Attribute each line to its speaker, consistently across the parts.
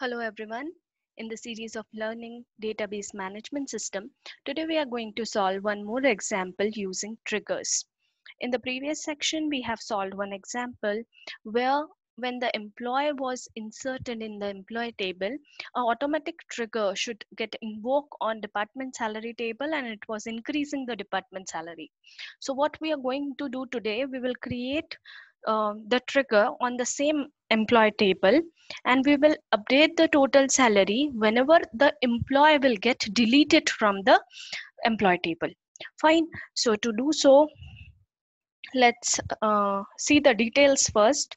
Speaker 1: Hello everyone. In the series of learning database management system, today we are going to solve one more example using triggers. In the previous section, we have solved one example where when the employee was inserted in the employee table, a automatic trigger should get invoked on department salary table and it was increasing the department salary. So what we are going to do today, we will create the trigger on the same employee table and we will update the total salary whenever the employee will get deleted from the employee table. Fine. So to do so, let's see the details first.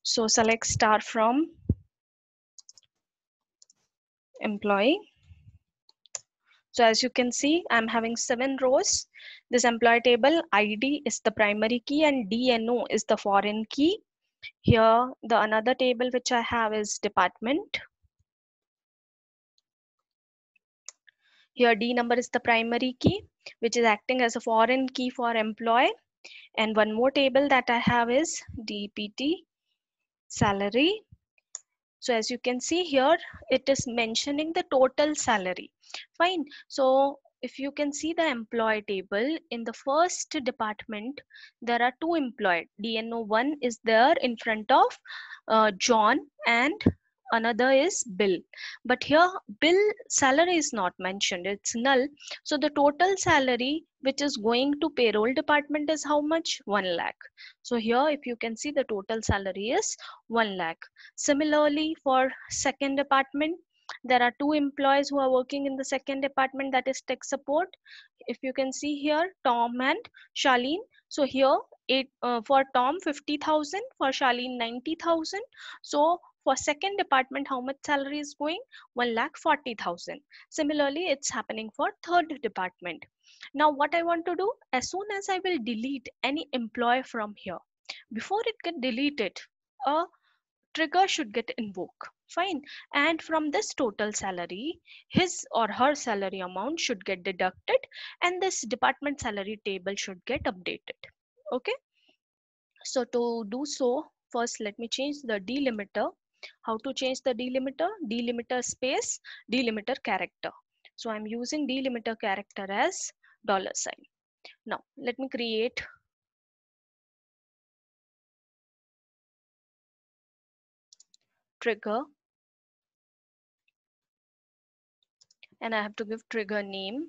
Speaker 1: So select star from employee. So as you can see, I'm having 7 rows. This employee table ID is the primary key and DNO is the foreign key. Here the another table which I have is department. Here D number is the primary key which is acting as a foreign key for employee. And one more table that I have is DPT salary. So as you can see here, it is mentioning the total salary. Fine. So if you can see the employee table in the first department, there are 2 employed. DNO1 is there in front of John and another is Bill. But here Bill salary is not mentioned. It's null. So the total salary which is going to payroll department is how much? 1 lakh. So here if you can see the total salary is 1 lakh. Similarly, for second department, there are 2 employees who are working in the second department, that is tech support. If you can see here, Tom and Charlene. So here, for Tom 50,000, for Charlene 90,000. So for second department, how much salary is going? 1,40,000. Similarly, it's happening for third department. Now, what I want to do, as soon as I will delete any employee from here, before it get deleted, a trigger should get invoked. Fine. And from this total salary, his or her salary amount should get deducted and this department salary table should get updated. Okay. So to do so, first let me change the delimiter. How to change the delimiter? Delimiter space, delimiter character. So I'm using delimiter character as $sign. Now let me create trigger and I have to give trigger name.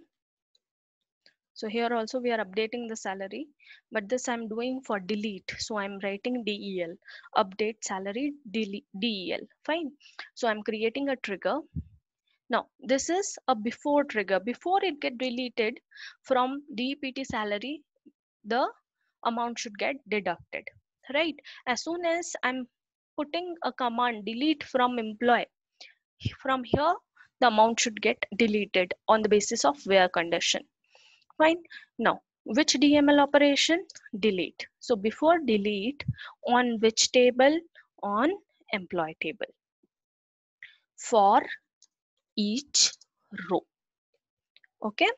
Speaker 1: So here also we are updating the salary, but this I'm doing for delete. So I'm writing DEL, update salary DEL. Fine. So I'm creating a trigger. Now this is a before trigger. Before it get deleted from DPT salary, the amount should get deducted. Right. As soon as I'm putting a command delete from employee, from here the amount should get deleted on the basis of where condition. Fine. Now, which DML operation? Delete. So before delete, on which table? On employee table. For each row. Okay.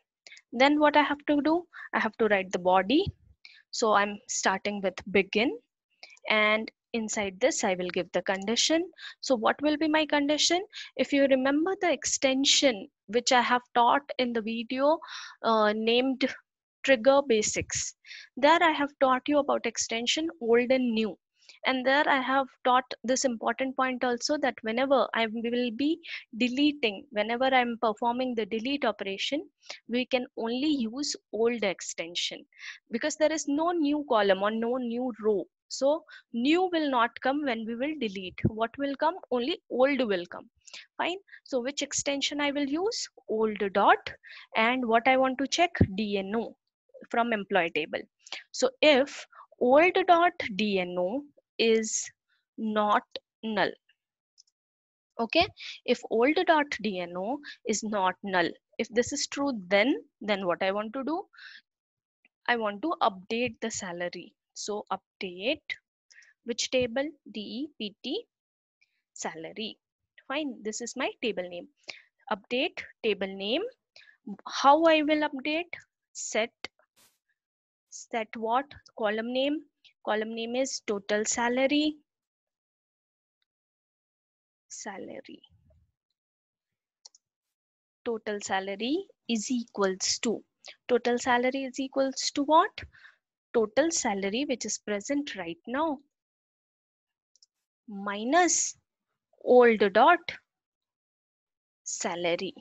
Speaker 1: Then what I have to do? I have to write the body. So I'm starting with begin and inside this I will give the condition. So what will be my condition? If you remember the extension which I have taught in the video named trigger basics, there I have taught you about extension old and new, and there I have taught this important point also that whenever I will be deleting, whenever I'm performing the delete operation, we can only use old extension because there is no new column or no new row. So new will not come when we will delete. What will come? Only old will come. Fine. So which extension I will use? Old dot, and what I want to check? DNO from employee table. So if old dot DNO is not null, okay, if old dot DNO is not null, if this is true, then what I want to do, I want to update the salary. So update which table? DEPT salary. Fine, this is my table name. Update table name. How I will update? Set what? Column name. Column name is total salary. Salary. total salary is equals to, total salary is equals to what? Total salary which is present right now minus old dot salary.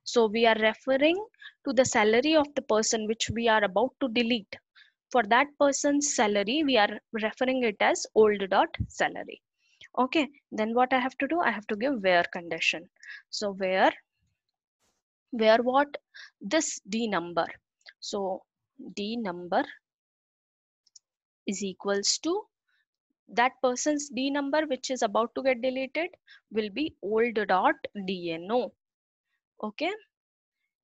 Speaker 1: So we are referring to the salary of the person which we are about to delete. For that person's salary, we are referring it as old dot salary. Okay, then what I have to do? I have to give where condition. So where what? This D number. So D number is equals to that person's D number which is about to get deleted will be old dot DNO. Okay,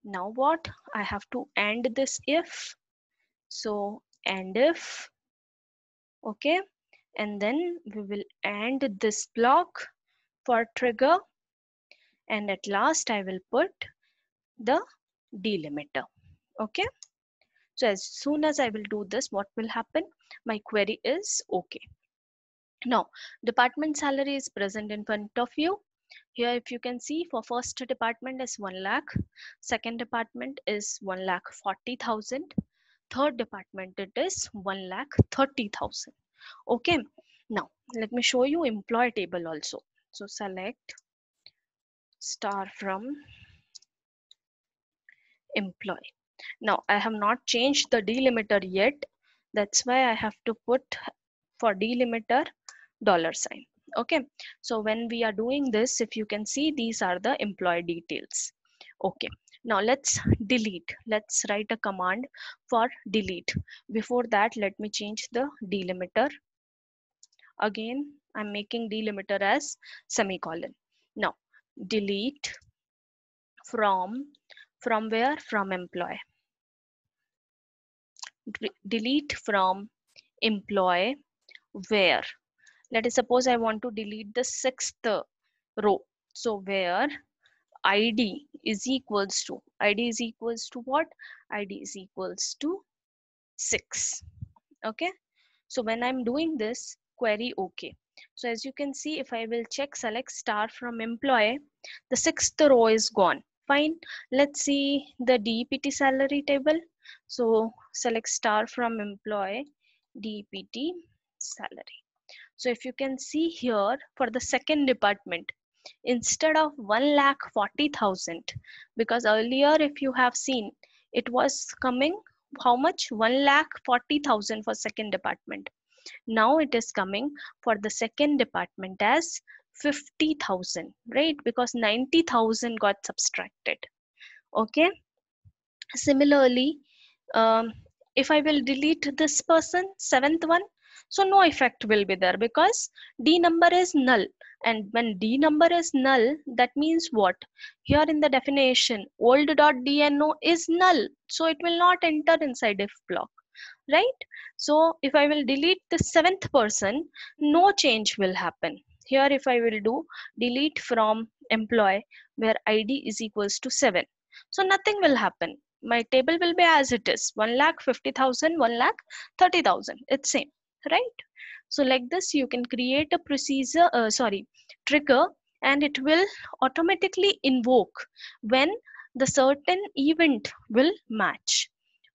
Speaker 1: now what? I have to end this if. So and if, okay, and then we will end this block for trigger, and at last I will put the delimiter. Okay, so as soon as I will do this, what will happen? My query is okay. Now department salary is present in front of you. Here if you can see, for first department is 1 lakh, second department is 1,40,000, third department it is 1,30,000. Okay, now let me show you employee table also. So select star from employee. Now I have not changed the delimiter yet, that's why I have to put for delimiter $sign. Okay, so when we are doing this, if you can see, these are the employee details. Okay, now let's delete. Let's write a command for delete. Before that, let me change the delimiter. Again, I'm making delimiter as semicolon. Now delete from where? From employee. Delete from employee where, let us suppose I want to delete the 6th row. So where id is equals to, id is equals to what? Id is equals to 6. Okay, so when I'm doing this, query okay. So as you can see, if I will check select star from employee, the 6th row is gone. Fine, let's see the DPT salary table. So select star from employee, DPT salary. So if you can see here, for the second department, instead of 1,40,000, because earlier if you have seen, it was coming how much? 1,40,000 for second department. Now it is coming for the second department as 50,000, right? Because 90,000 got subtracted. Okay, similarly, if I will delete this person, 7th one, so no effect will be there because D number is null. And when D number is null, that means what? Here in the definition, old.dno is null. So it will not enter inside if block, right? So if I will delete the 7th person, no change will happen. Here if I will do delete from employee where ID is equals to 7, so nothing will happen. My table will be as it is, 1,50,000, 1,30,000. It's same, right? So like this, you can create a procedure, trigger, and it will automatically invoke when the certain event will match.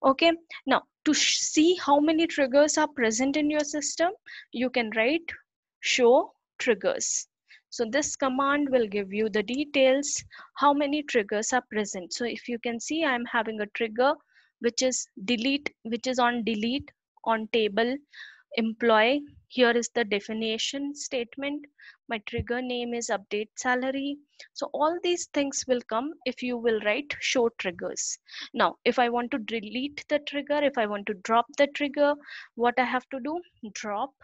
Speaker 1: Okay, now to see how many triggers are present in your system, you can write show triggers. So this command will give you the details how many triggers are present. So if you can see, I'm having a trigger which is delete, which is on delete on table employee. Here is the definition statement. My trigger name is update salary. So all these things will come if you will write show triggers. Now if I want to delete the trigger, if I want to drop the trigger, what I have to do? Drop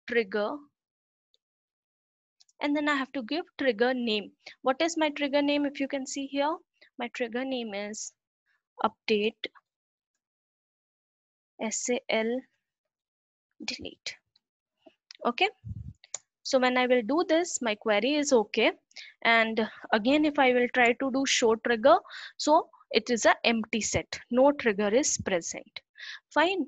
Speaker 1: trigger, and then I have to give trigger name. What is my trigger name? If you can see here, my trigger name is update sal delete. Okay, so when I will do this, my query is okay. And again, if I will try to do show trigger, so it is an empty set, no trigger is present. Fine.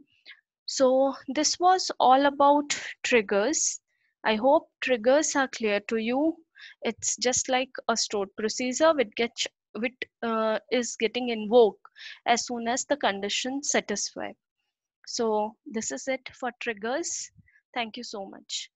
Speaker 1: So this was all about triggers. I hope triggers are clear to you. It's just like a stored procedure which is getting invoked as soon as the condition satisfy. So this is it for triggers. Thank you so much.